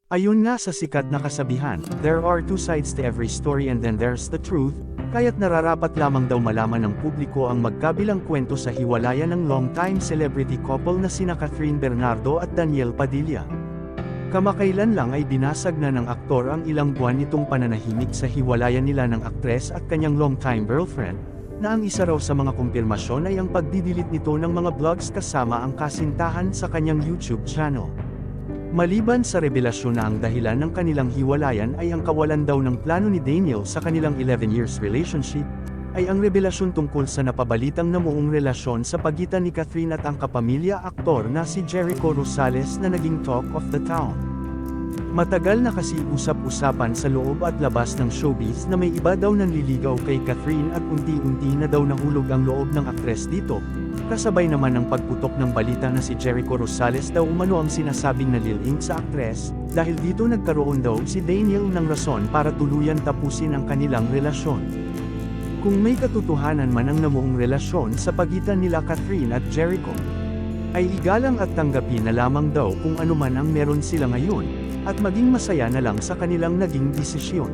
Ayun nga sa sikat na kasabihan, there are two sides to every story and then there's the truth, kaya't nararapat lamang daw malaman ng publiko ang magkabilang kwento sa hiwalayan ng long-time celebrity couple na sina Catherine Bernardo at Daniel Padilla. Kamakailan lang ay binasag na ng aktor ang ilang buwan nitong pananahimik sa hiwalayan nila ng aktres at kanyang long-time girlfriend, na ang isa raw sa mga kumpirmasyon ay ang pagdidelete nito ng mga vlogs kasama ang kasintahan sa kanyang YouTube channel. Maliban sa revelasyon na ang dahilan ng kanilang hiwalayan ay ang kawalan daw ng plano ni Daniel sa kanilang 11 years relationship, ay ang revelasyon tungkol sa napabalitang namuong relasyon sa pagitan ni Catherine at ang kapamilya aktor na si Jericho Rosales na naging talk of the town. Matagal na kasi usap-usapan sa loob at labas ng showbiz na may iba daw nanliligaw kay Catherine at unti-unti na daw nahulog ang loob ng aktres dito, kasabay naman ng pagputok ng balita na si Jericho Rosales daw umano ang sinasabing nalilink sa aktres, dahil dito nagkaroon daw si Daniel ng rason para tuluyan tapusin ang kanilang relasyon. Kung may katotohanan man ang namuong relasyon sa pagitan nila Catherine at Jericho, ay igalang at tanggapin na lamang daw kung ano man ang meron sila ngayon, at maging masaya na lang sa kanilang naging desisyon.